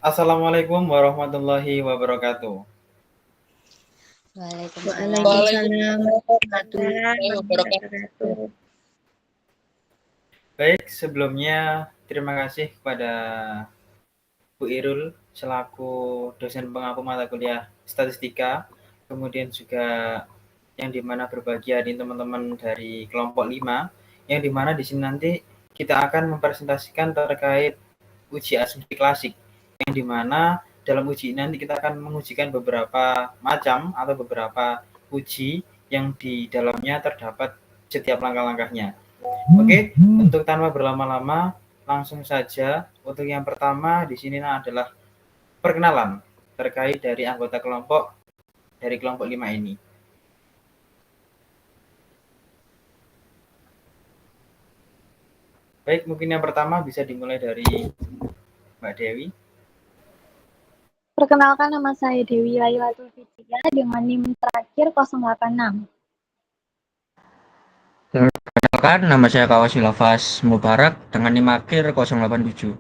Assalamualaikum warahmatullahi wabarakatuh. Waalaikumsalam Waalaikumsalam warahmatullahi warahmatullahi wabarakatuh. wabarakatuh. Baik, sebelumnya terima kasih kepada Bu Irul selaku dosen pengampu mata kuliah statistika, kemudian juga yang dimana berbahagia di teman-teman dari kelompok 5, yang dimana di sini nanti kita akan mempresentasikan terkait uji asumsi klasik, yang dimana dalam uji ini nanti kita akan mengujikan beberapa macam atau beberapa uji yang di dalamnya terdapat setiap langkah-langkahnya. Oke, untuk tanpa berlama-lama, langsung saja untuk yang pertama di sini adalah perkenalan terkait dari anggota kelompok dari kelompok 5 ini. Baik, mungkin yang pertama bisa dimulai dari Mbak Dewi. Perkenalkan, nama saya Dewi Lailatul Fitria dengan NIM terakhir 086. Perkenalkan, nama saya Kawasi Lafaz Mubarak dengan NIM akhir 087.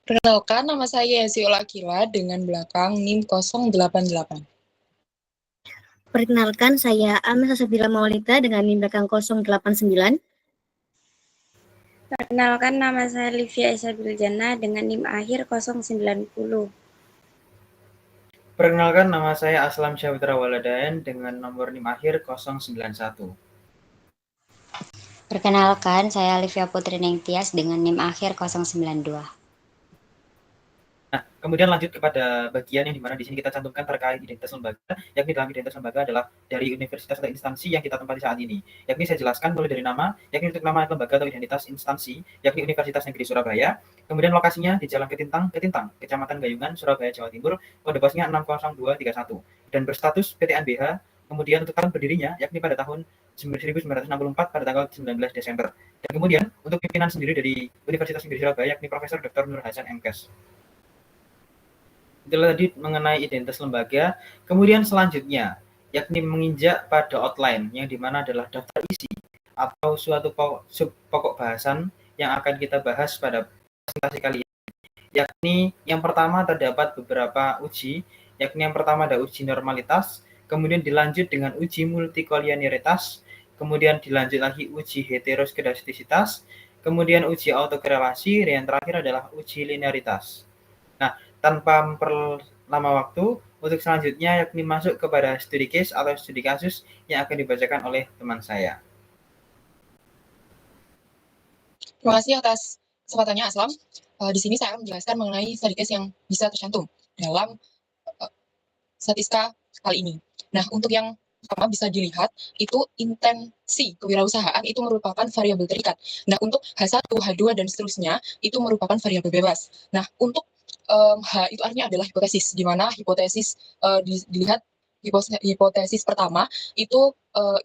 Perkenalkan, nama saya Yaziul Akila dengan belakang NIM 088. Perkenalkan, saya Amel Sasabila Maulida dengan NIM belakang 089. Perkenalkan, nama saya Livia Isabil Jannah dengan NIM akhir 090. Perkenalkan, nama saya Aslam Syahputra Waladayan dengan nomor NIM akhir 091. Perkenalkan, saya Livia Putri Nengtyas dengan NIM akhir 092. Nah, kemudian lanjut kepada bagian yang dimana di sini kita cantumkan terkait identitas lembaga, yakni dalam identitas lembaga adalah dari universitas atau instansi yang kita tempati saat ini. Yakni saya jelaskan mulai dari nama, yakni untuk nama lembaga atau identitas instansi, yakni Universitas Negeri Surabaya. Kemudian lokasinya di Jalan Ketintang, Kecamatan Gayungan, Surabaya, Jawa Timur, kode posnya 60231 dan berstatus PTNBH. Kemudian untuk tahun berdirinya, yakni pada tahun 1964 pada tanggal 19 Desember. Dan kemudian untuk pimpinan sendiri dari Universitas Negeri Surabaya, yakni Profesor Dr. Nur Hasan MKes. Itulah tadi mengenai identitas lembaga. Kemudian selanjutnya, yakni menginjak pada outline, yang dimana adalah daftar isi atau suatu pokok bahasan yang akan kita bahas pada presentasi kali ini. Yakni yang pertama terdapat beberapa uji, yakni yang pertama ada uji normalitas, kemudian dilanjut dengan uji multikolinearitas, kemudian dilanjut lagi uji heteroskedastisitas, kemudian uji autokorelasi, dan yang terakhir adalah uji linearitas. Nah, tanpa memperlama waktu, untuk selanjutnya yakni masuk kepada studi case atau studi kasus yang akan dibacakan oleh teman saya. Terima kasih atas kesempatannya, Aslam. Di sini saya akan menjelaskan mengenai studi case yang bisa tercantum dalam statistika kali ini. Nah, untuk yang pertama bisa dilihat, itu intensi kewirausahaan itu merupakan variabel terikat. Nah, untuk H1, H2, dan seterusnya, itu merupakan variabel bebas. Nah, untuk H itu artinya adalah hipotesis, di mana hipotesis dilihat hipotesis pertama itu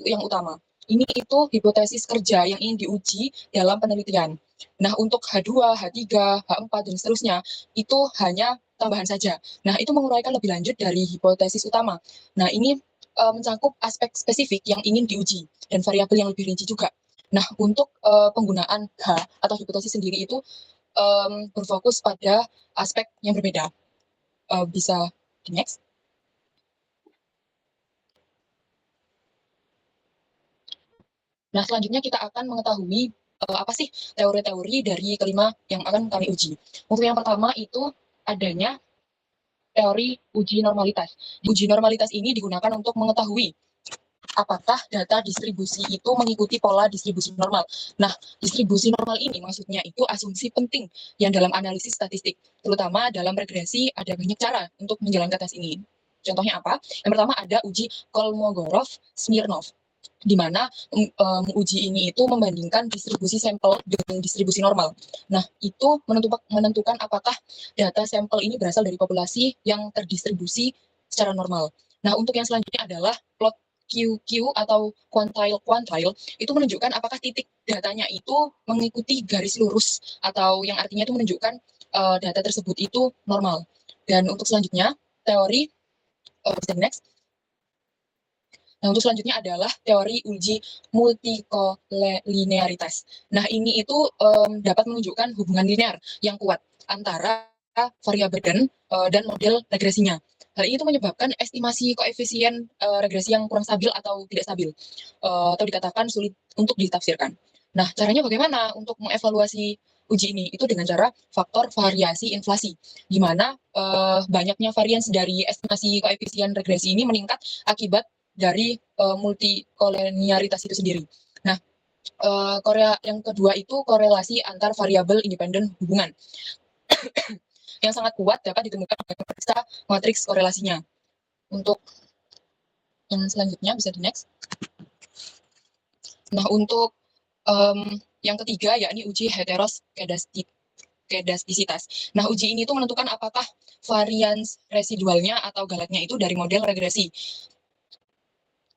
yang utama. Ini itu hipotesis kerja yang ingin diuji dalam penelitian. Nah, untuk H2, H3, H4, dan seterusnya, itu hanya tambahan saja. Nah, itu menguraikan lebih lanjut dari hipotesis utama. Nah, ini mencakup aspek spesifik yang ingin diuji, dan variabel yang lebih rinci juga. Nah, untuk penggunaan H atau hipotesis sendiri itu berfokus pada aspek yang berbeda. Bisa di next. Nah, selanjutnya kita akan mengetahui apa sih teori-teori dari kelima yang akan kami uji. Untuk yang pertama itu adanya teori uji normalitas. Uji normalitas ini digunakan untuk mengetahui apakah data distribusi itu mengikuti pola distribusi normal. Nah, distribusi normal ini maksudnya itu asumsi penting yang dalam analisis statistik, terutama dalam regresi ada banyak cara untuk menjalankan tes ini. Contohnya apa? Yang pertama ada uji Kolmogorov-Smirnov, di mana uji ini itu membandingkan distribusi sampel dengan distribusi normal. Nah, itu menentukan apakah data sampel ini berasal dari populasi yang terdistribusi secara normal. Nah, untuk yang selanjutnya adalah plot QQ atau quantile itu menunjukkan apakah titik datanya itu mengikuti garis lurus atau yang artinya itu menunjukkan data tersebut itu normal. Dan untuk selanjutnya teori next Nah, untuk selanjutnya adalah teori uji multikolinearitas. Nah, ini itu dapat menunjukkan hubungan linear yang kuat antara variabel dan model regresinya. Hal ini itu menyebabkan estimasi koefisien regresi yang kurang stabil atau tidak stabil, atau dikatakan sulit untuk ditafsirkan. Nah, caranya bagaimana untuk mengevaluasi uji ini? Itu dengan cara faktor variasi inflasi, di mana banyaknya varians dari estimasi koefisien regresi ini meningkat akibat dari multikolinearitas itu sendiri. Nah, yang kedua itu korelasi antar variabel independen hubungan yang sangat kuat dapat ditemukan dengan memeriksa matriks korelasinya. Untuk yang selanjutnya bisa di next. Nah, untuk yang ketiga yakni uji heteroskedastisitas. Nah, uji ini tuh menentukan apakah varians residualnya atau galatnya itu dari model regresi.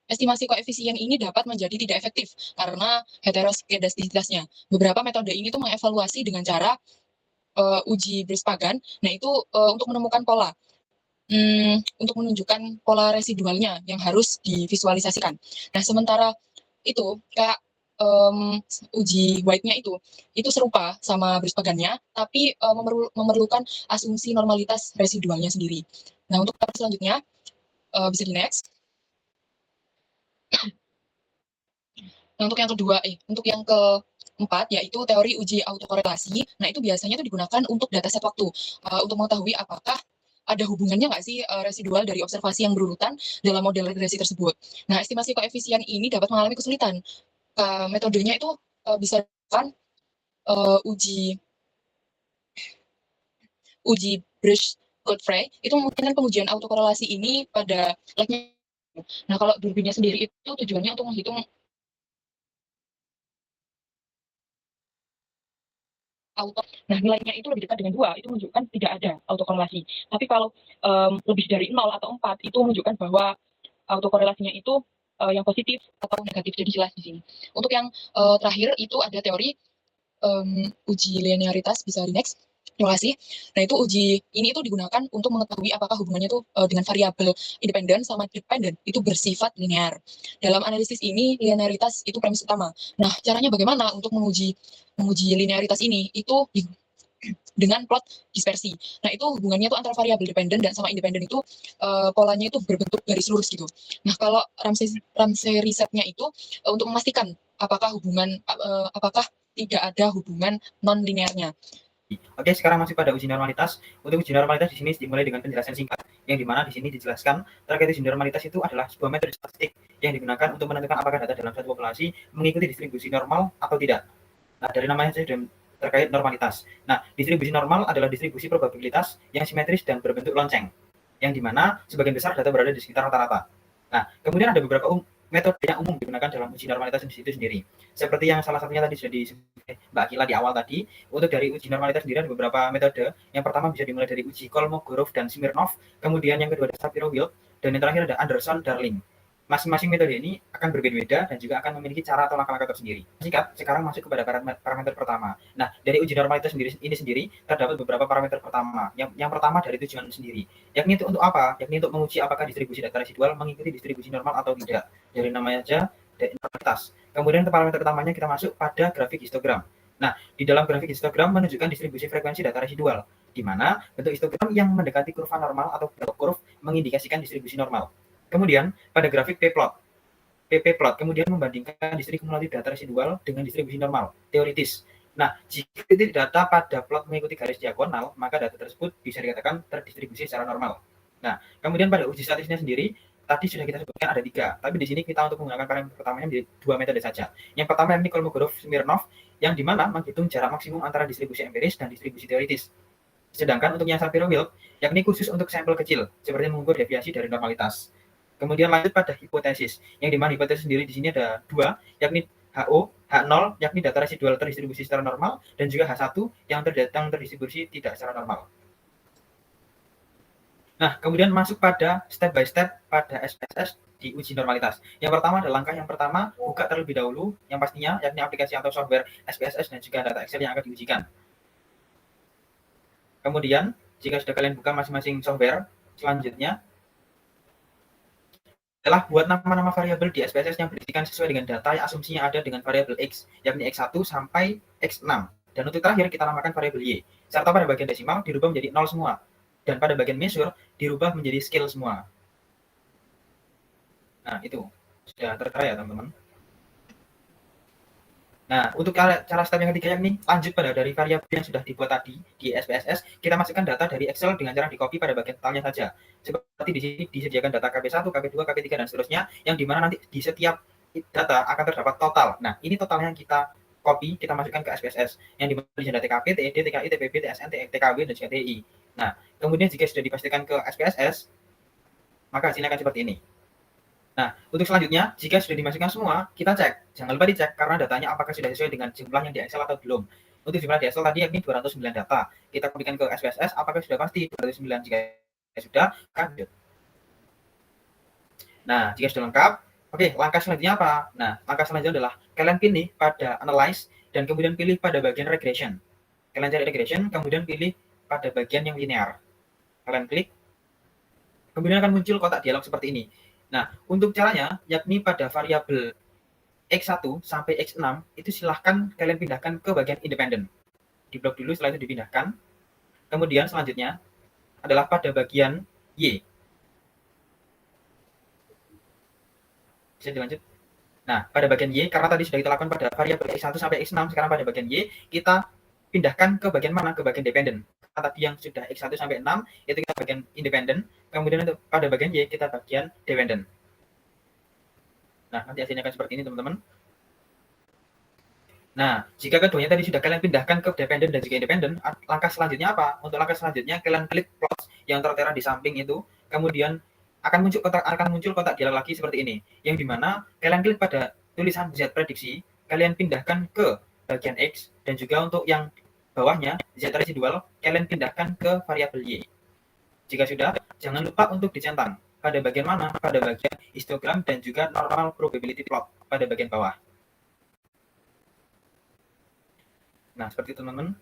Estimasi koefisien ini dapat menjadi tidak efektif karena heteroskedastisitasnya. Beberapa metode ini tuh mengevaluasi dengan cara uji Brice-Pagan. Nah, itu untuk menemukan pola. Untuk menunjukkan pola residualnya yang harus divisualisasikan. Nah, sementara itu kayak uji White-nya itu serupa sama Brice-Pagan-nya, tapi memerlukan asumsi normalitas residualnya sendiri. Nah, untuk tab selanjutnya bisa di next. Nah, untuk yang keempat yaitu teori uji autokorelasi. Nah, itu biasanya itu digunakan untuk dataset waktu untuk mengetahui apakah ada hubungannya nggak sih residual dari observasi yang berurutan dalam model regresi tersebut. Nah, estimasi koefisien ini dapat mengalami kesulitan. Metodenya itu bisa dilakukan uji Brush-Godfrey itu memungkinkan pengujian autokorelasi ini pada lab-nya. Nah, kalau durbinnya sendiri itu tujuannya untuk menghitung auto. Nah, nilainya itu lebih dekat dengan 2, itu menunjukkan tidak ada autokorelasi. Tapi kalau lebih dari 0 atau 4, itu menunjukkan bahwa autokorelasinya itu yang positif atau negatif. Jadi jelas di sini. Untuk yang terakhir itu ada teori uji linearitas, bisa di next. Terima kasih. Nah, itu uji ini itu digunakan untuk mengetahui apakah hubungannya itu dengan variabel independen sama dependen itu bersifat linear. Dalam analisis ini, linearitas itu premis utama. Nah, caranya bagaimana untuk menguji linearitas ini? Itu dengan plot dispersi. Nah, itu hubungannya itu antara variabel dependen dan sama independen itu polanya itu berbentuk garis lurus gitu. Nah, kalau Ramsey risetnya itu untuk memastikan apakah tidak ada hubungan non linearnya. Oke, sekarang masuk pada uji normalitas. Untuk uji normalitas di sini dimulai dengan penjelasan singkat, yang dimana di sini dijelaskan terkait uji normalitas itu adalah sebuah metode statistik yang digunakan untuk menentukan apakah data dalam suatu populasi mengikuti distribusi normal atau tidak. Nah, dari namanya saja sudah terkait normalitas. Nah, distribusi normal adalah distribusi probabilitas yang simetris dan berbentuk lonceng, yang dimana sebagian besar data berada di sekitar rata-rata. Nah, kemudian ada beberapa metode yang umum digunakan dalam uji normalitas itu sendiri. Seperti yang salah satunya tadi sudah disebut Mbak Akila di awal tadi, untuk dari uji normalitas sendiri ada beberapa metode. Yang pertama bisa dimulai dari uji Kolmogorov dan Smirnov, kemudian yang kedua ada Shapiro-Wilk, dan yang terakhir ada Anderson-Darling. Masing-masing metode ini akan berbeda-beda dan juga akan memiliki cara atau langkah-langkah tersendiri. Singkat, sekarang masuk kepada parameter pertama. Nah, dari uji normalitas ini sendiri terdapat beberapa parameter pertama. Yang pertama dari tujuan sendiri, yakni untuk apa? Yakni untuk menguji apakah distribusi data residual mengikuti distribusi normal atau tidak. Dari namanya aja normalitas. Kemudian parameter utamanya kita masuk pada grafik histogram. Nah, di dalam grafik histogram menunjukkan distribusi frekuensi data residual, di mana bentuk histogram yang mendekati kurva normal atau bell curve mengindikasikan distribusi normal. Kemudian pada grafik PP-plot kemudian membandingkan distribusi kumulatif data residual dengan distribusi normal, teoritis. Nah, jika titik data pada plot mengikuti garis diagonal, maka data tersebut bisa dikatakan terdistribusi secara normal. Nah, kemudian pada uji statistiknya sendiri, tadi sudah kita sebutkan ada 3, tapi di sini kita untuk menggunakan parameter pertamanya menjadi 2 metode saja. Yang pertama yakni Kolmogorov-Smirnov, yang dimana menghitung jarak maksimum antara distribusi empiris dan distribusi teoritis. Sedangkan untuk yang Shapiro-Wilk, yakni khusus untuk sampel kecil, seperti mengukur deviasi dari normalitas. Kemudian lanjut pada hipotesis, yang dimana hipotesis sendiri di sini ada 2, yakni HO, H0, yakni data residual terdistribusi secara normal, dan juga H1 yang terdistribusi tidak secara normal. Nah, kemudian masuk pada step by step pada SPSS di uji normalitas. Yang pertama adalah langkah yang pertama, buka terlebih dahulu, yang pastinya yakni aplikasi atau software SPSS dan juga data Excel yang akan diujikan. Kemudian, jika sudah kalian buka masing-masing software, selanjutnya adalah buat nama-nama variabel di SPSS yang berisikan sesuai dengan data yang asumsinya ada dengan variabel X, yakni X1 sampai X6. Dan untuk terakhir kita namakan variabel Y. Serta pada bagian desimal dirubah menjadi 0 semua. Dan pada bagian measure dirubah menjadi scale semua. Nah, itu sudah tertera ya, teman-teman. Nah, untuk cara step yang ketiga yakni lanjut pada dari variabel yang sudah dibuat tadi di SPSS, kita masukkan data dari Excel dengan cara di copy pada bagian totalnya saja. Seperti di sini disediakan data KP1, KP2, KP3, dan seterusnya, yang dimana nanti di setiap data akan terdapat total. Nah, ini totalnya yang kita copy, kita masukkan ke SPSS, yang dimana di sini ada TKP, TED, TKI, TPB, TSN, TKW, dan juga TI. Nah, kemudian jika sudah dipastikan ke SPSS, maka hasilnya akan seperti ini. Nah, untuk selanjutnya, jika sudah dimasukkan semua, kita cek. Jangan lupa dicek karena datanya apakah sudah sesuai dengan jumlah yang di Excel atau belum. Untuk jumlah di Excel tadi yakni 209 data. Kita kopikan ke SPSS, apakah sudah pasti 209? Jika sudah, lanjut. Nah, jika sudah lengkap, oke, langkah selanjutnya apa? Nah, langkah selanjutnya adalah kalian pilih pada Analyze dan kemudian pilih pada bagian Regression. Kalian cari Regression, kemudian pilih pada bagian yang linear. Kalian klik, kemudian akan muncul kotak dialog seperti ini. Nah, untuk caranya, yakni pada variabel X1 sampai X6, itu silahkan kalian pindahkan ke bagian independen. Di blok dulu, setelah itu dipindahkan. Kemudian selanjutnya adalah pada bagian Y. Bisa dilanjut. Nah, pada bagian Y, karena tadi sudah kita lakukan pada variabel X1 sampai X6, sekarang pada bagian Y, kita pindahkan ke bagian mana? Ke bagian dependen. Tadi yang sudah X1 sampai 6, itu kita bagian independen. Kemudian untuk pada bagian Y, kita bagian dependen. Nah, nanti hasilnya akan seperti ini, teman-teman. Nah, jika keduanya tadi sudah kalian pindahkan ke dependen dan juga independen, langkah selanjutnya apa? Untuk langkah selanjutnya, kalian klik plus yang tertera di samping itu, kemudian akan muncul kotak dialog lagi seperti ini, yang dimana kalian klik pada tulisan Z prediksi, kalian pindahkan ke bagian X, dan juga untuk yang bawahnya, Z residual, kalian pindahkan ke variabel Y. Jika sudah, jangan lupa untuk dicentang. Pada bagian mana? Pada bagian histogram dan juga normal probability plot pada bagian bawah. Nah, seperti itu, teman-teman.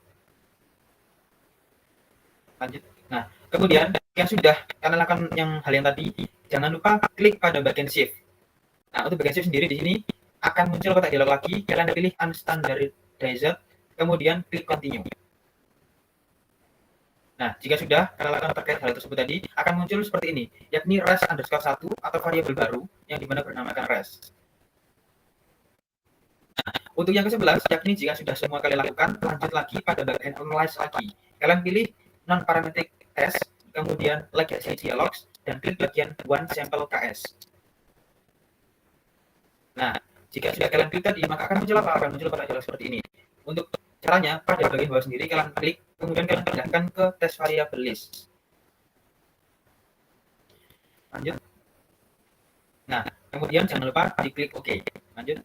Lanjut. Nah, kemudian yang sudah kalian lakukan hal yang tadi, jangan lupa klik pada bagian shift. Nah, untuk bagian shift sendiri di sini akan muncul kotak dialog lagi, kalian pilih unstandardized, kemudian klik continue. Nah, jika sudah kalian lakukan terkait hal tersebut tadi, akan muncul seperti ini, yakni res_1 atau variabel baru yang dimana bernamakan res. Nah, untuk yang ke-11, yakni jika sudah semua kalian lakukan, lanjut lagi pada bagian analyze lagi. Kalian pilih non-parametric test, kemudian legacy dialogs, dan klik bagian one sample KS. Nah, jika sudah kalian klik tadi, maka akan muncul apa? Akan muncul kotak dialog seperti ini. Untuk caranya, pada bagian bawah sendiri kalian klik, kemudian kalian pindahkan ke test variable list. Lanjut. Nah, kemudian jangan lupa diklik OK. Lanjut.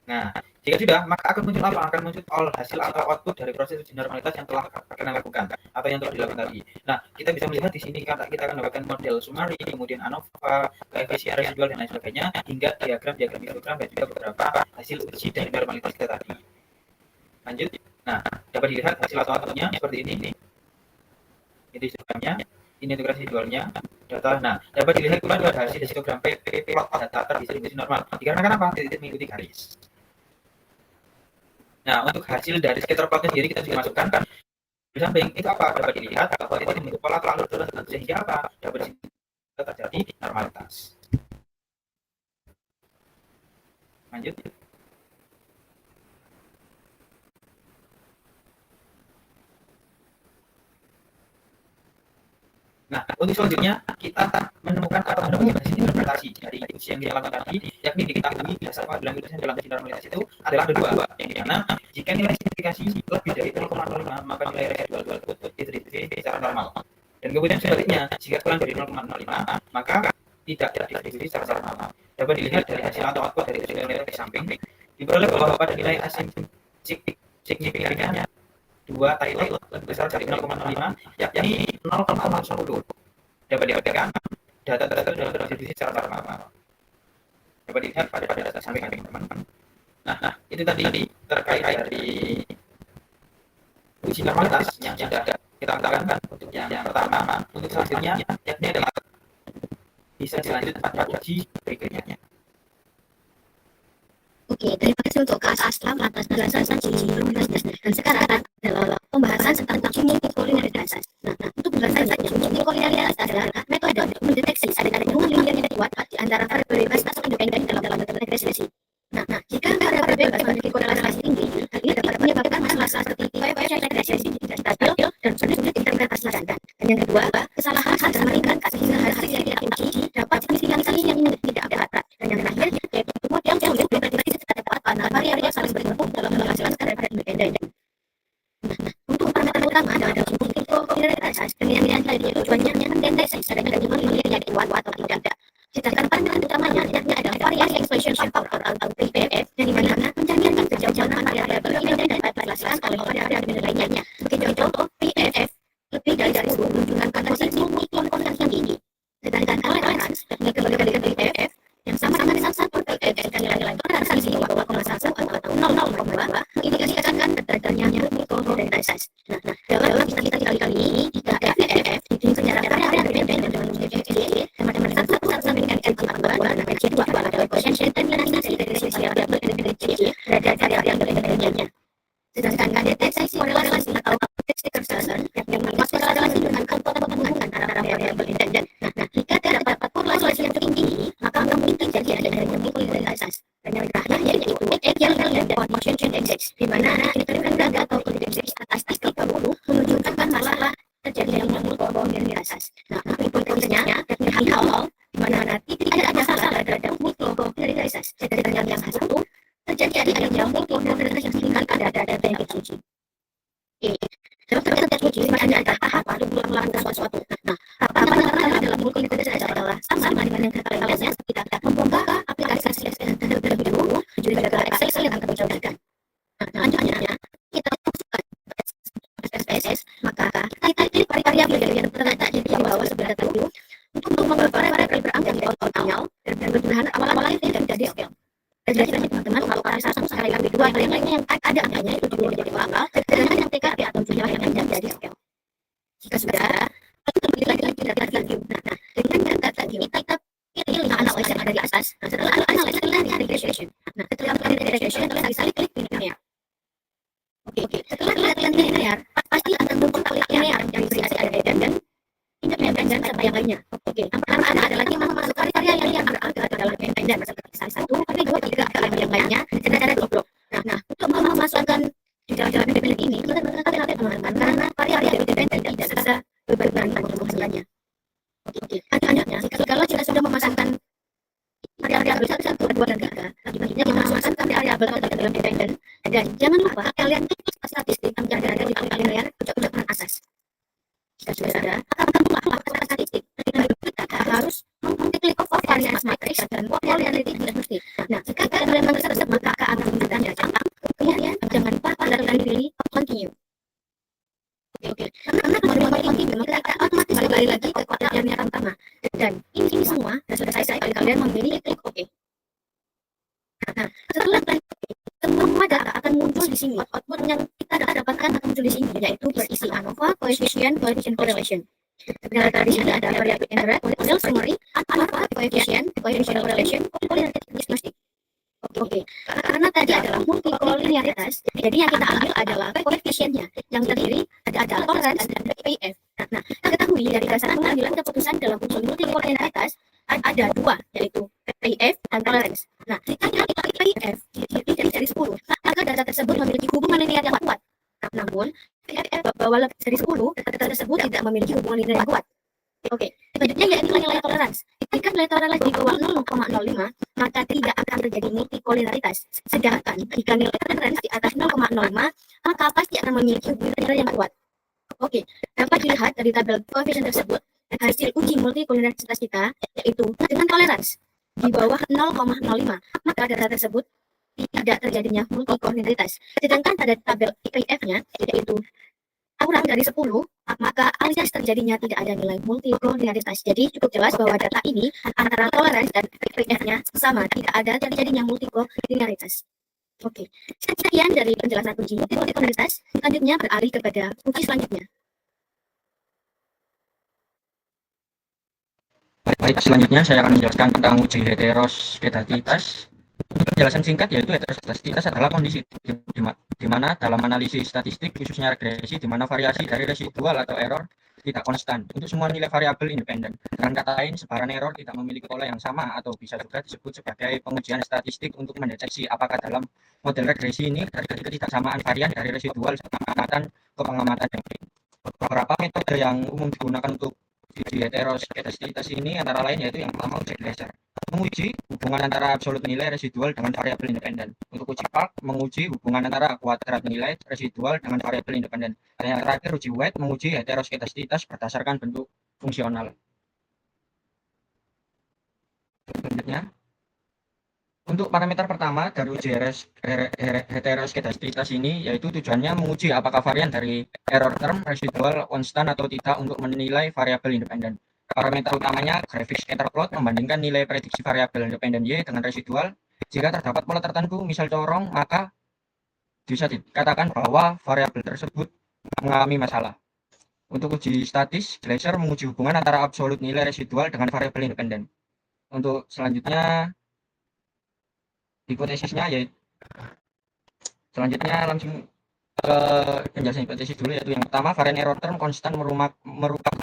Nah, jika sudah, maka akan muncul apa? Akan muncul all hasil atau output dari proses uji normalitas yang telah kalian lakukan atau yang telah dilakukan tadi. Nah, kita bisa melihat di sini kita akan mendapatkan model summary, kemudian ANOVA, koefisien residual dan lain sebagainya, hingga diagram histogram dan juga beberapa hasil uji dari normalitas kita tadi. Lanjut. Nah, dapat dilihat hasil atau outputnya seperti ini. Ini histogramnya, ini untuk residualnya, data. Nah, dapat dilihat kembali pada hasil histogram PP plot data terdistribusi normal. Dikarenakan apa? Titik mengikuti garis. Nah, untuk hasil dari scatter plotnya sendiri kita juga masukkan di samping itu apa? Dapat dilihat bahwa titik mengikuti pola terlalu terus sehingga apa? Dapat terjadi normalitas. Lanjut. Nah, untuk selanjutnya kita menemukan atau mendapatkan hasil interpretasi dari uji yang kita lakukan tadi, yakni diketahui biasa pengambilan keputusan dalam uji normalitas itu adalah ada dua, yang dimana jika nilai signifikasi lebih dari 0,05 maka nilai residual tersebut didistribusi secara normal. Dan kemudian sebaliknya, jika kurang dari 0,05 maka tidak didistribusi secara normal. Dapat dilihat dari hasil atau output dari nilai di samping, diperoleh bahwa pada nilai signifikannya 2 Taylor lebih besar dari 0,05, yakni 0,10. Dapat dikatakan data-data dalam distribusi secara normal. Dapat dilihat pada data samping teman-teman. Nah, itu tadi terkait dari uji normalitas yang sudah kita katakan untuk yang pertama. Untuk selanjutnya, yakni adalah di bisa dilanjut pada uji berikutnya. Oke, terima kasih untuk Kak Aslam atas penjelasan uji multikulturalitas. Dan sekarang adalah pembahasan tentang uji multikulturalitas. Nah, untuk penjelasannya, uji multikulturalitas adalah metode untuk mendeteksi adanya hubungan linear yang kuat di antara variabel bebas atau independen dalam regresi. Nah, jika variabel bebas memiliki korelasi tinggi, hal ini dapat menyebabkan masalah seperti koefisien regresi tidak stabil dan sulit diinterpretasikan. Dan yang kedua, kesalahan dalam meningkatkan sehingga hasil yang tidak diuji dapat signifikansi yang tidak akurat. Dan yang terakhir, yaitu model yang sulit diprediksi secara tepat karena variabel yang saling bergabung dalam menghasilkan variabel independen. Untuk parameter utama dalam uji multikulturalitas, penilaian tadi tujuannya mendeteksi adanya hubungan linear yang kuat atau tidak. Sedangkan parameter utamanya adalah variasi expression factor atau VPF yang dimana mencerminkan kejauhan variabel independen dapat dijelaskan oleh variabel lainnya. Sebagai contoh, VPF lebih dari 1000 menunjukkan posisi multikulturalitas yang tinggi. Sedangkan toleransi dibandingkan VPF yang sama-sama dengan satu VPF dan nilai toleransi di bawah 0,1 atau 0,2 mengindikasikan adanya multikulturalitas. Nah, dalam kita kali ini jika VPF dihitung secara variabel independen dengan VPF teman-teman satu sampai dengan N42 dan N2 adalah koefisien determinasi dari variabel independen berada variabel independennya. Sedangkan deteksi korelasi atau detection yang memasukkan korelasi dengan keterhubungan antara variabel independen. Nah, jika terdapat korelasi yang tinggi, maka mungkin terjadi adanya multikulturalitas. Dan yang terakhir yaitu equivalent condition index, di mana equivalent atau index atas 30 menunjukkan masalah terjadinya multikulturalitas. Nah, poin-poinnya hal di mana nanti tidak ada masalah terhadap multikulturalitas. Sedangkan yang satu terjadi adanya multikulturalitas yang tinggal pada data yang diuji. Dalam proses uji sebenarnya ada tahapan untuk melakukan sesuatu. Nah, tahapan pertama dalam multikulturalitas adalah sama dengan kalian kita membuka aplikasi terlebih dahulu juga Excel yang akan dicobakan. Nah, selanjutnya kita masukkan SPSS, maka kita klik variabel yang terletak di bawah sebelah dahulu untuk mengubah variabel berangkat dari total dan berbahan awal-awal itu dari SQL. Jadi teman-teman kalau pada satu sekali lagi dua yang lainnya yang ada angkanya itu juga menjadi awal, sedangkan yang TKP atau jumlah yang lainnya menjadi SQL. Jika sudah, lalu terlebih lagi data view. Nah, dengan data view kita pilih analysis yang ada di atas. Nah, setelah analysis kita lihat regression. Nah, setelah melihat regression kita sekali klik linear. Oke. Setelah lihat linear, pasti akan muncul linear yang berisi dan independen serta yang lainnya. Oke. Yang pertama adalah kita masuk variabel yang berangkat adalah independen seperti satu, tapi dua tiga variabel yang lainnya secara goblok. Nah, untuk memasukkan di dalam independen ini kita hati-hati teman-teman karena variabel independen tidak bisa berbarengan dengan hasilnya. Oke. Selanjutnya, kalau kita sudah memasangkan variabel 1, 2, dan 3, selanjutnya memasukkan variabel dalam independen. Dan jangan lupa kalian klik statistik yang ada di pangkal linear pojok kanan atas. Jika sudah ada, akan muncul statistik. Kita harus mengklik variance matrix dan linearity tidak mesti. Nah, jika kalian mengklik tersebut, maka akan muncul tanda jangkang. Kemudian jangan lupa pada pilih continue. Oke. Karena kalau mau continue, maka kita otomatis kembali lagi ke kotak linear pertama. Dan ini semua sudah selesai kalau kalian memilih klik OK. Nah, setelah klik semua data akan muncul di sini. Output yang kita dapatkan akan muncul di sini, yaitu berisi ANOVA, coefficient correlation. Sebenarnya tadi ada variabel interest, model summary, ANOVA, coefficient correlation, diagnostic. Oke. Karena tadi adalah multikulturalitas, jadi yang kita ambil adalah koefisiennya, yang terdiri ada toleransi dan PIF. Nah, kita ketahui dari dasar pengambilan keputusan dalam uji multikulturalitas ada dua, yaitu PIF dan toleransi. Nah, jika PIF lebih dari 10, maka data tersebut memiliki hubungan linear yang kuat. Namun, PIF bawah dari 10, data tersebut tidak memiliki hubungan linear yang kuat. Oke, selanjutnya yaitu nilai toleransi. Jika nilai toleransi di bawah 0,05, maka tidak akan terjadi multikulturalitas. Sedangkan jika nilai toleransi di atas 0,05, maka pasti akan memiliki hubungan linear yang kuat. Oke, dapat dilihat dari tabel koefisien tersebut, hasil uji multikulturalitas kita yaitu dengan toleransi di bawah 0,05, maka data tersebut tidak terjadinya multikulturalitas. Sedangkan pada tabel PIF-nya yaitu kurang dari 10, maka alias terjadinya tidak ada nilai multikulturalitas. Jadi cukup jelas bahwa data ini antara toleransi dan PIF-nya sama, tidak ada terjadinya multikulturalitas. Oke, sekian dari penjelasan uji multikulturalitas. Selanjutnya beralih kepada uji selanjutnya. Baik, selanjutnya saya akan menjelaskan tentang uji heteroskedasitas. Untuk penjelasan singkat, yaitu heteroskedasitas adalah kondisi di mana dalam analisis statistik, khususnya regresi, di mana variasi dari residual atau error tidak konstan untuk semua nilai variabel independen. Dengan kata lain, sebaran error tidak memiliki pola yang sama atau bisa juga disebut sebagai pengujian statistik untuk mendeteksi apakah dalam model regresi ini terjadi ketidaksamaan varian dari residual pengamatan ke pengamatan yang lain. Beberapa metode yang umum digunakan untuk uji heteroskedasitas ini antara lain yaitu yang pertama uji Glaser, menguji hubungan antara absolut nilai residual dengan variabel independen. Untuk uji Park, menguji hubungan antara kuadrat nilai residual dengan variabel independen. Dan yang terakhir uji White, menguji heteroskedasitas berdasarkan bentuk fungsional. Selanjutnya, untuk parameter pertama dari uji heteroskedasitas ini yaitu tujuannya menguji apakah varian dari error term residual konstan atau tidak untuk menilai variabel independen. Parameter utamanya grafik scatter plot membandingkan nilai prediksi variabel independen Y dengan residual. Jika terdapat pola tertentu, misal corong, maka bisa dikatakan bahwa variabel tersebut mengalami masalah. Untuk uji statis, Glaser menguji hubungan antara absolut nilai residual dengan variabel independen. Untuk selanjutnya, hipotesisnya yaitu selanjutnya langsung ke penjelasan hipotesis dulu, yaitu yang pertama varian error term konstan merupakan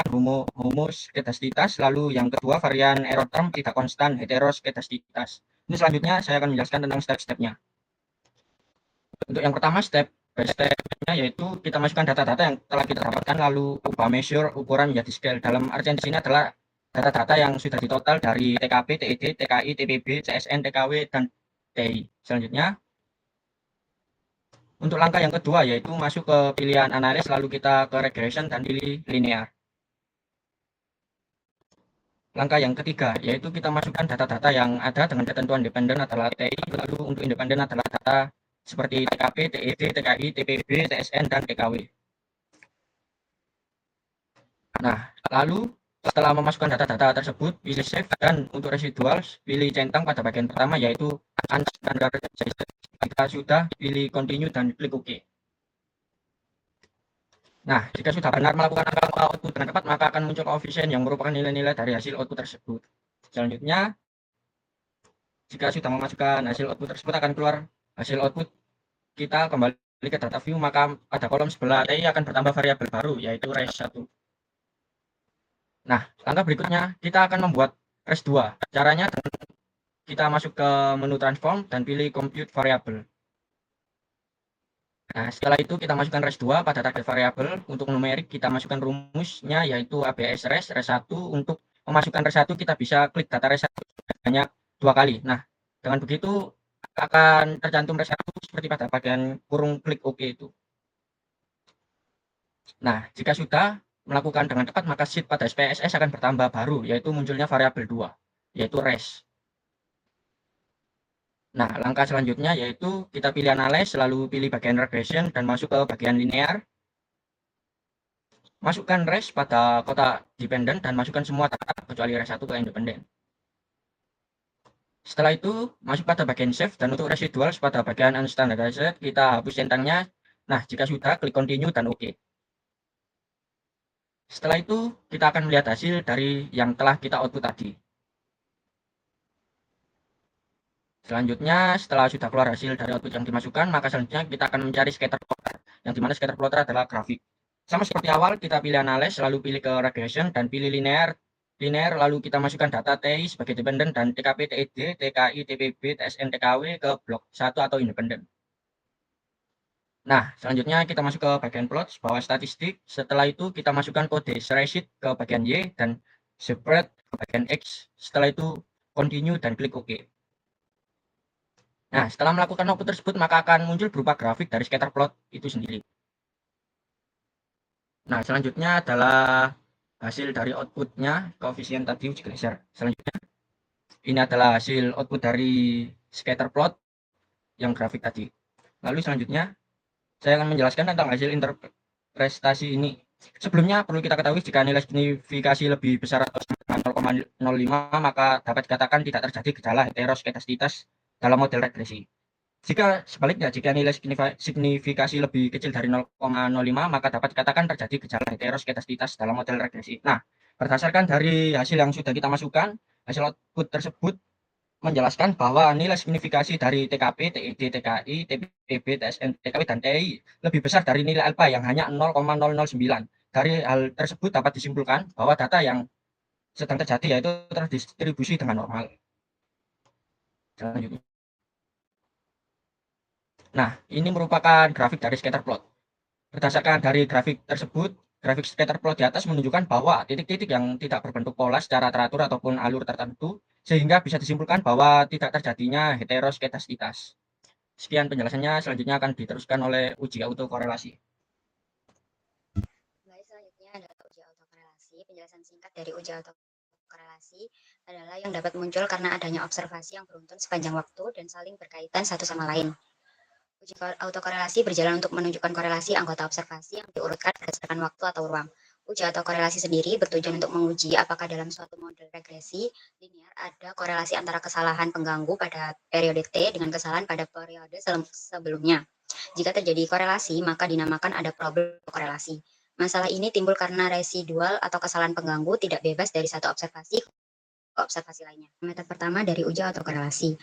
homoskedasitas, lalu yang kedua varian error term tidak konstan heteroskedasitas. Ini selanjutnya saya akan menjelaskan tentang step-stepnya. Untuk yang pertama step by step-nya yaitu kita masukkan data-data yang telah kita dapatkan lalu ubah measure ukuran menjadi scale. Dalam artian di sini adalah data-data yang sudah ditotal dari TKP, TED, TKI, TPB, CSN, TKW, dan TI. Selanjutnya untuk langkah yang kedua yaitu masuk ke pilihan analis lalu kita ke regression dan pilih linear. Langkah yang ketiga yaitu kita masukkan data-data yang ada dengan ketentuan dependen adalah TI, lalu untuk independen adalah data seperti TKP, TED, TKI, TPB, CSN, dan TKW. Nah, lalu setelah memasukkan data-data tersebut, pilih save dan untuk residual pilih centang pada bagian pertama yaitu unstandardized. Jika sudah, pilih continue dan klik OK. Nah, jika sudah benar melakukan angka output dengan tepat, maka akan muncul koefisien yang merupakan nilai-nilai dari hasil output tersebut. Selanjutnya, jika sudah memasukkan hasil output tersebut akan keluar hasil output, kita kembali ke data view, maka pada kolom sebelah TI akan bertambah variabel baru yaitu res1. Nah, langkah berikutnya kita akan membuat res2. Caranya kita masuk ke menu transform dan pilih compute variable. Nah, setelah itu kita masukkan res2 pada target variable. Untuk numerik kita masukkan rumusnya yaitu ABS res1. Untuk memasukkan res1 kita bisa klik data res1 hanya 2 kali. Nah, dengan begitu akan tercantum res1 seperti pada bagian kurung klik OK itu. Nah, jika sudah melakukan dengan tepat maka sheet pada SPSS akan bertambah baru yaitu munculnya variabel 2 yaitu res. Nah, langkah selanjutnya yaitu kita pilih analyze, lalu pilih bagian regression dan masuk ke bagian linear. Masukkan res pada kotak dependent dan masukkan semua data kecuali res1 ke independen. Setelah itu, masuk pada bagian save dan untuk residual pada bagian unstandardized kita hapus centangnya. Nah, jika sudah, klik continue dan OK. Setelah itu, kita akan melihat hasil dari yang telah kita output tadi. Selanjutnya, setelah sudah keluar hasil dari output yang dimasukkan, maka selanjutnya kita akan mencari scatter plotter, yang dimana scatter plotter adalah grafik. Sama seperti awal, kita pilih analyze, lalu pilih ke regression, dan pilih linear, lalu kita masukkan data TI sebagai dependen, dan TKP, TED, TKI, TPB, TSN, TKW ke blok 1 atau independen. Nah, selanjutnya kita masuk ke bagian plot, bawah statistik, setelah itu kita masukkan kode spreadsheet ke bagian Y, dan spread ke bagian X, setelah itu continue dan klik OK. Nah, setelah melakukan output tersebut, maka akan muncul berupa grafik dari scatter plot itu sendiri. Nah, selanjutnya adalah hasil dari outputnya, koefisien tadi uji Glaser. Selanjutnya, ini adalah hasil output dari scatter plot yang grafik tadi. Lalu selanjutnya, saya akan menjelaskan tentang hasil interpretasi ini. Sebelumnya, perlu kita ketahui jika nilai signifikasi lebih besar atau sama 0,05, maka dapat dikatakan tidak terjadi gejala heteroskedasitas dalam model regresi. Jika sebaliknya, jika nilai signifikasi lebih kecil dari 0,05, maka dapat dikatakan terjadi gejala heteroskedasitas dalam model regresi. Nah, Berdasarkan dari hasil yang sudah kita masukkan, hasil output tersebut menjelaskan bahwa nilai signifikasi dari TKP, TED, TKI, TPB, TSN, TKW, dan TI lebih besar dari nilai alfa yang hanya 0,009. Dari hal tersebut dapat disimpulkan bahwa data yang sedang terjadi yaitu terdistribusi dengan normal. Selanjutnya. Nah, ini merupakan grafik dari scatter plot. Berdasarkan dari grafik tersebut, grafik scatter plot di atas menunjukkan bahwa titik-titik yang tidak berbentuk pola secara teratur ataupun alur tertentu, sehingga bisa disimpulkan bahwa tidak terjadinya heteroskedastika. Sekian penjelasannya, selanjutnya akan diteruskan oleh uji autokorelasi. Baik, selanjutnya adalah uji autokorelasi. Penjelasan singkat dari uji autokorelasi adalah yang dapat muncul karena adanya observasi yang beruntun sepanjang waktu dan saling berkaitan satu sama lain. Uji autokorelasi berjalan untuk menunjukkan korelasi anggota observasi yang diurutkan berdasarkan waktu atau ruang. Uji autokorelasi sendiri bertujuan untuk menguji apakah dalam suatu model regresi linear ada korelasi antara kesalahan pengganggu pada periode T dengan kesalahan pada periode sebelumnya. Jika terjadi korelasi, maka dinamakan ada problem korelasi. Masalah ini timbul karena residual atau kesalahan pengganggu tidak bebas dari satu observasi ke observasi lainnya. Metode pertama dari uji autokorelasi.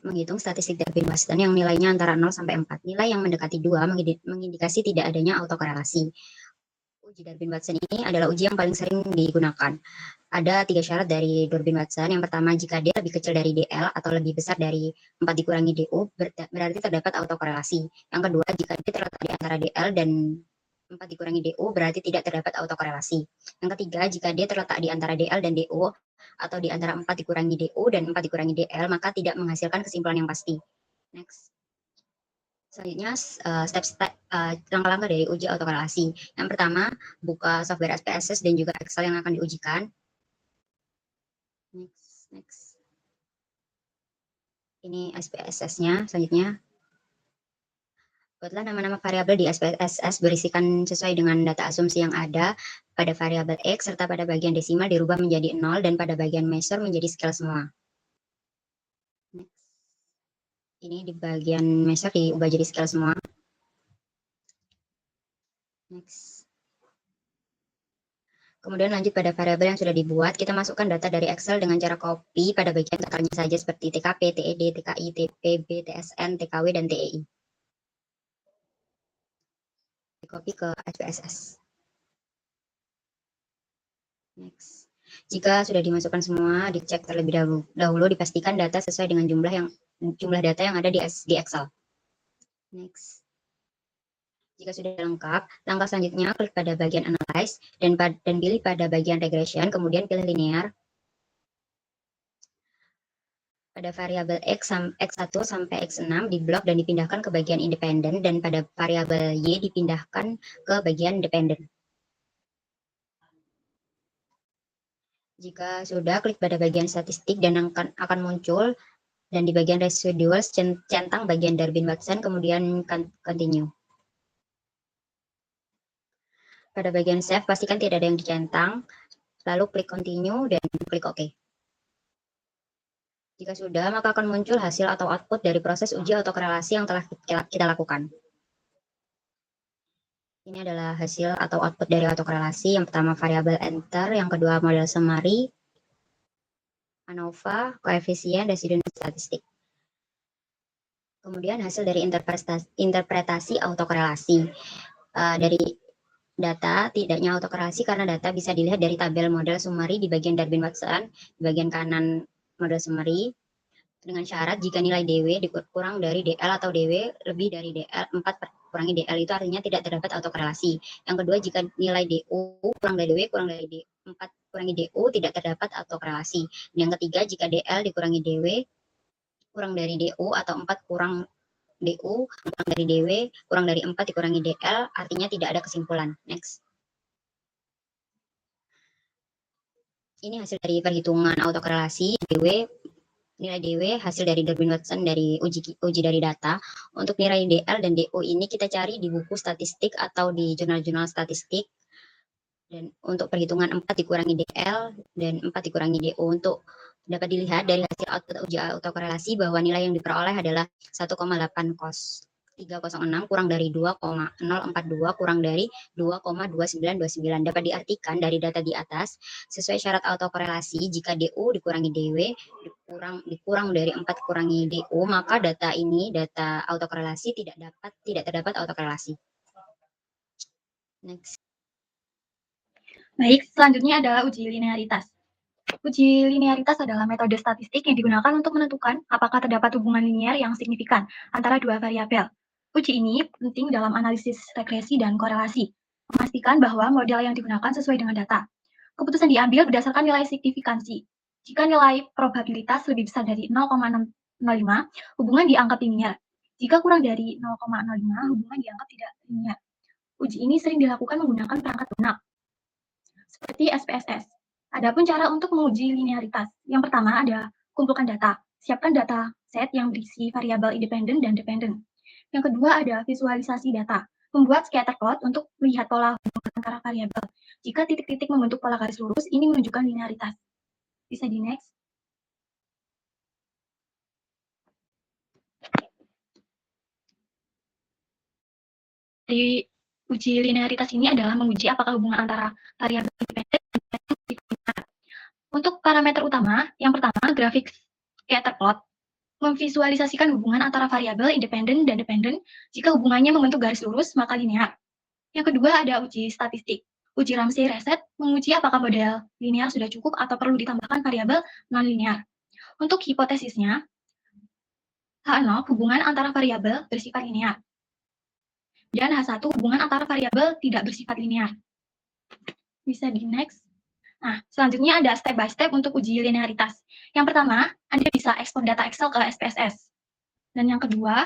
Menghitung statistik Darwin-Watson yang nilainya antara 0 sampai 4. Nilai yang mendekati 2 mengindikasi tidak adanya autokorelasi. Uji Darwin-Watson ini adalah uji yang paling sering digunakan. Ada 3 syarat dari Darwin-Watson. Yang pertama, jika D lebih kecil dari DL atau lebih besar dari 4 dikurangi DO, berarti terdapat autokorelasi. Yang kedua, jika D terletak di antara DL dan 4 dikurangi DO, berarti tidak terdapat autokorelasi. Yang ketiga, jika D terletak di antara DL dan DO, atau di antara 4 dikurangi DO dan 4 dikurangi DL, maka tidak menghasilkan kesimpulan yang pasti. Next. Selanjutnya, langkah-langkah dari uji autokorelasi. Yang pertama, buka software SPSS dan juga Excel yang akan diujikan. Next. Ini SPSS-nya. Selanjutnya, buatlah nama-nama variabel di SPSS berisikan sesuai dengan data asumsi yang ada. Pada variabel X serta pada bagian desimal dirubah menjadi 0 dan pada bagian measure menjadi scale semua. Next. Ini di bagian measure diubah jadi scale semua. Next. Kemudian lanjut pada variabel yang sudah dibuat, kita masukkan data dari Excel dengan cara copy pada bagian tekarnya saja seperti TKP, TED, TKI, TPB, TSN, TKW, dan TEI. Copy ke SPSS. Next. Jika sudah dimasukkan semua, dicek terlebih dahulu dipastikan data sesuai dengan jumlah data yang ada di Excel. Next. Jika sudah lengkap, langkah selanjutnya klik pada bagian Analyze dan pilih pada bagian Regression, kemudian pilih Linear. Pada variabel X1 sampai X6 diblok dan dipindahkan ke bagian Independen, dan pada variabel Y dipindahkan ke bagian Dependent. Jika sudah, klik pada bagian statistik dan akan muncul, dan di bagian residual centang bagian Darwin-Watson, kemudian continue. Pada bagian save, pastikan tidak ada yang dicentang, lalu klik continue dan klik OK. Jika sudah, maka akan muncul hasil atau output dari proses uji autokorelasi yang telah kita lakukan. Ini adalah hasil atau output dari autokorelasi. Yang pertama variabel enter, yang kedua model summary, ANOVA, koefisien, residu, dan statistik. Kemudian hasil dari interpretasi autokorelasi. Dari data tidaknya autokorelasi karena data bisa dilihat dari tabel model summary di bagian Darwin-Watson, di bagian kanan model summary, dengan syarat jika nilai DW dikurang dari DL atau DW lebih dari DL 4 kurangi DL, itu artinya tidak terdapat autokorelasi. Yang kedua, jika nilai DO kurang dari DW kurang dari 4 kurangi DO tidak terdapat autokorelasi. Yang ketiga, jika DL dikurangi DW kurang dari DO atau 4 kurang DO kurang dari DW kurang dari 4 dikurangi DL, artinya tidak ada kesimpulan. Next. Ini hasil dari perhitungan autokorelasi nilai DW hasil dari Darwin-Watson dari uji dari data. Untuk nilai DL dan DO ini kita cari di buku statistik atau di jurnal-jurnal statistik. Dan untuk perhitungan 4 dikurangi DL dan 4 dikurangi DO, untuk dapat dilihat dari hasil output uji autokorelasi bahwa nilai yang diperoleh adalah 1,8 cos. 306 kurang dari 2,042 kurang dari 2,2929. Dapat diartikan dari data di atas, sesuai syarat autokorelasi, jika DU dikurangi DW dikurang dari 4 kurangi DU, maka data autokorelasi tidak terdapat autokorelasi. Next. Baik, selanjutnya adalah uji linearitas. Uji linearitas adalah metode statistik yang digunakan untuk menentukan apakah terdapat hubungan linier yang signifikan antara dua variabel. Uji ini penting dalam analisis regresi dan korelasi, memastikan bahwa model yang digunakan sesuai dengan data. Keputusan diambil berdasarkan nilai signifikansi. Jika nilai probabilitas lebih besar dari 0,05, hubungan dianggap linier. Jika kurang dari 0,05, hubungan dianggap tidak linier. Uji ini sering dilakukan menggunakan perangkat lunak, seperti SPSS. Adapun cara untuk menguji linearitas. Yang pertama ada kumpulkan data. Siapkan data set yang berisi variabel independen dan dependen. Yang kedua ada visualisasi data. Membuat scatter plot untuk melihat pola hubungan antara variabel. Jika titik-titik membentuk pola garis lurus, ini menunjukkan linearitas. Bisa di next. Di uji linearitas ini adalah menguji apakah hubungan antara variabel independen dan dependen. Untuk parameter utama, yang pertama grafik scatter plot memvisualisasikan hubungan antara variabel independen dan dependen. Jika hubungannya membentuk garis lurus, maka linear. Yang kedua ada uji statistik. Uji Ramsey reset menguji apakah model linear sudah cukup atau perlu ditambahkan variabel non-linear. Untuk hipotesisnya, H0 hubungan antara variabel bersifat linear. Dan H1 hubungan antara variabel tidak bersifat linear. Bisa di next. Nah, selanjutnya ada step by step untuk uji linearitas. Yang pertama, Anda bisa ekspor data Excel ke SPSS. Dan yang kedua,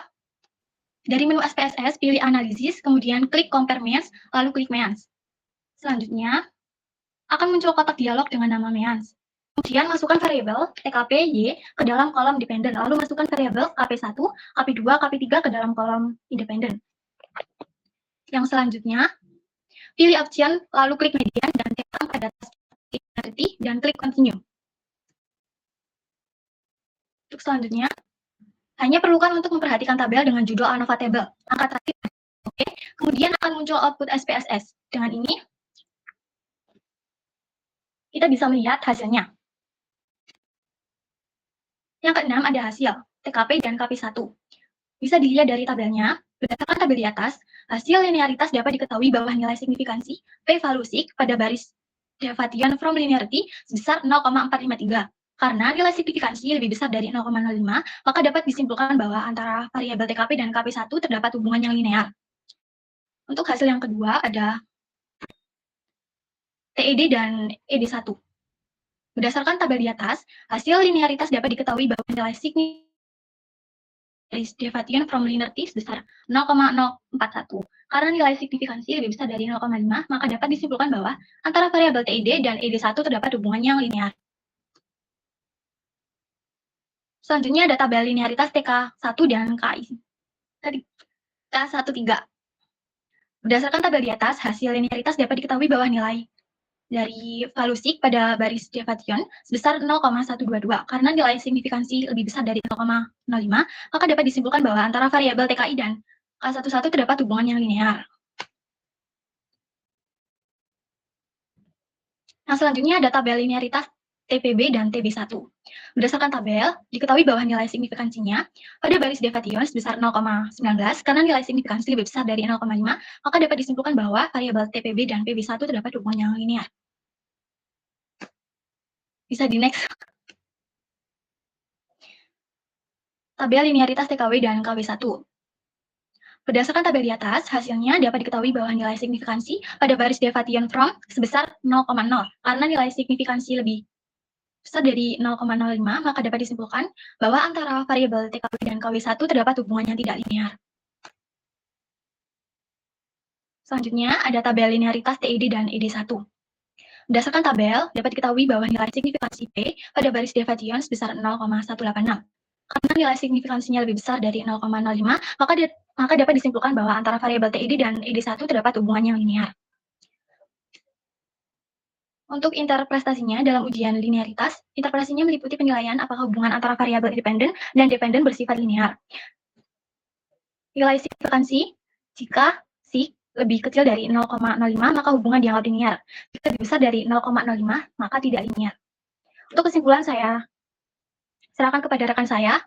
dari menu SPSS, pilih analisis, kemudian klik compare means, lalu klik means. Selanjutnya, akan muncul kotak dialog dengan nama means. Kemudian masukkan variabel TKP Y ke dalam kolom dependen, lalu masukkan variabel KP1, KP2, KP3 ke dalam kolom independen. Yang selanjutnya, pilih option, lalu klik median, dan tekan pada linearity, dan klik continue. Untuk selanjutnya, hanya perlukan untuk memperhatikan tabel dengan judul ANOVA table. Angka terakhir, oke. Kemudian akan muncul output SPSS. Dengan ini, kita bisa melihat hasilnya. Yang keenam ada hasil, TKP dan KP1. Bisa dilihat dari tabelnya, berdasarkan tabel di atas, hasil linearitas dapat diketahui bahwa nilai signifikansi P-valuesik pada baris deviation from linearity sebesar 0,453. Karena nilai signifikansi lebih besar dari 0,05, maka dapat disimpulkan bahwa antara variabel TKP dan KP1 terdapat hubungan yang linear. Untuk hasil yang kedua ada TED dan ED1. Berdasarkan tabel di atas, hasil linearitas dapat diketahui bahwa nilai signifikansi deviation from linearity sebesar 0,041. Karena nilai signifikansi lebih besar dari 0,5, maka dapat disimpulkan bahwa antara variabel TED dan ED1 terdapat hubungan yang linear. Selanjutnya ada tabel linearitas TK1 dan K13. Berdasarkan tabel di atas, hasil linearitas dapat diketahui bahwa nilai dari valuesik pada baris deviation sebesar 0,122. Karena nilai signifikansi lebih besar dari 0,05, maka dapat disimpulkan bahwa antara variabel TKI dan K11 terdapat hubungan yang linear. Nah, selanjutnya ada tabel linearitas TPB dan TB1. Berdasarkan tabel, diketahui bahwa nilai signifikansinya pada baris deviation sebesar 0,19, karena nilai signifikansi lebih besar dari 0,5, maka dapat disimpulkan bahwa variabel TPB dan PB1 terdapat hubungan yang linear. Bisa di next. Tabel linearitas TKW dan KW1. Berdasarkan tabel di atas, hasilnya dapat diketahui bahwa nilai signifikansi pada baris deviation from sebesar 0,0. Karena nilai signifikansi lebih besar dari 0,05, maka dapat disimpulkan bahwa antara variabel TKW dan KW1 terdapat hubungan yang tidak linear. Selanjutnya, ada tabel linearitas TED dan ED1. Berdasarkan tabel, dapat diketahui bahwa nilai signifikansi P pada baris deviation sebesar 0,186. Karena nilai signifikansinya lebih besar dari 0,05, maka dapat disimpulkan bahwa antara variabel TED dan ED1 terdapat hubungan yang linear. Untuk interpretasinya dalam ujian linearitas, interpretasinya meliputi penilaian apakah hubungan antara variabel independen dan dependen bersifat linear. nilai signifikansi. Jika sig lebih kecil dari 0,05 maka hubungan dianggap linear. Jika lebih besar dari 0,05 maka tidak linear. Untuk kesimpulan saya serahkan kepada rekan saya.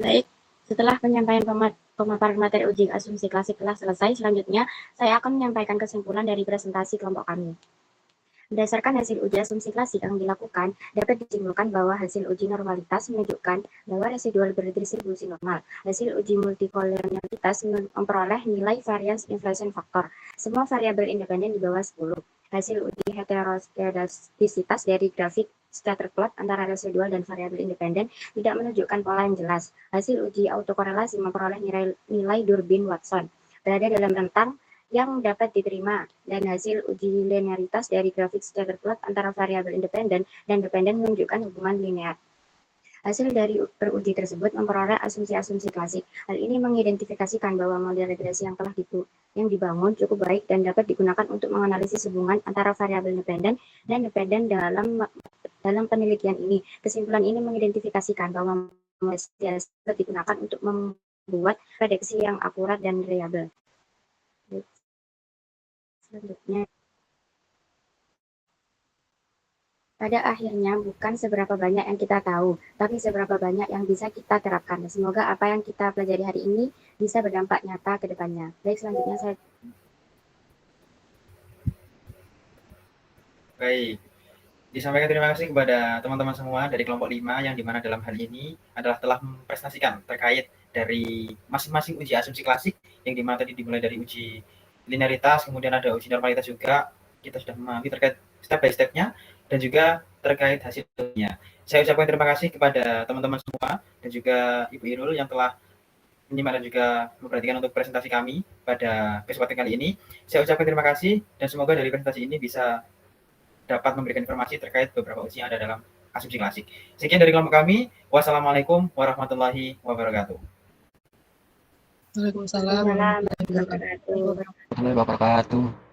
Baik, setelah penyampaian pemaparan materi uji asumsi klasik telah selesai, selanjutnya saya akan menyampaikan kesimpulan dari presentasi kelompok kami. Berdasarkan hasil uji asumsi klasik yang dilakukan, dapat disimpulkan bahwa hasil uji normalitas menunjukkan bahwa residual berdistribusi normal. Hasil uji multikolonialitas memperoleh nilai variance inflation factor. Semua variabel independen di bawah 10. Hasil uji heteroskedastisitas dari grafik scatter plot antara residual dan variabel independen tidak menunjukkan pola yang jelas. Hasil uji autokorelasi memperoleh nilai Durbin-Watson, berada dalam rentang yang dapat diterima, dan hasil uji linearitas dari grafik scatter plot antara variabel independen dan dependen menunjukkan hubungan linear. Hasil dari peruji tersebut memperoleh asumsi-asumsi klasik. Hal ini mengidentifikasikan bahwa model regresi yang telah dibangun cukup baik dan dapat digunakan untuk menganalisis hubungan antara variabel independen dan dependen dalam penelitian ini. Kesimpulan ini mengidentifikasikan bahwa model dapat digunakan untuk membuat prediksi yang akurat dan reliable. Selanjutnya, pada akhirnya bukan seberapa banyak yang kita tahu, tapi seberapa banyak yang bisa kita terapkan. Semoga apa yang kita pelajari hari ini bisa berdampak nyata ke depannya. Baik, selanjutnya saya... Baik, disampaikan terima kasih kepada teman-teman semua dari kelompok 5 yang dimana dalam hal ini adalah telah mempresentasikan terkait dari masing-masing uji asumsi klasik yang dimana tadi dimulai dari uji linearitas, kemudian ada uji normalitas juga. Kita sudah memahami terkait step by step-nya dan juga terkait hasilnya. Saya ucapkan terima kasih kepada teman-teman semua dan juga Ibu Irul yang telah menyimak dan juga memperhatikan untuk presentasi kami pada kesempatan kali ini. Saya ucapkan terima kasih dan semoga dari presentasi ini bisa dapat memberikan informasi terkait beberapa uji yang ada dalam asumsi klasik. Sekian dari kelompok kami. Wassalamualaikum warahmatullahi wabarakatuh. Waalaikumsalam warahmatullahi wabarakatuh. Warahmatullahi wabarakatuh.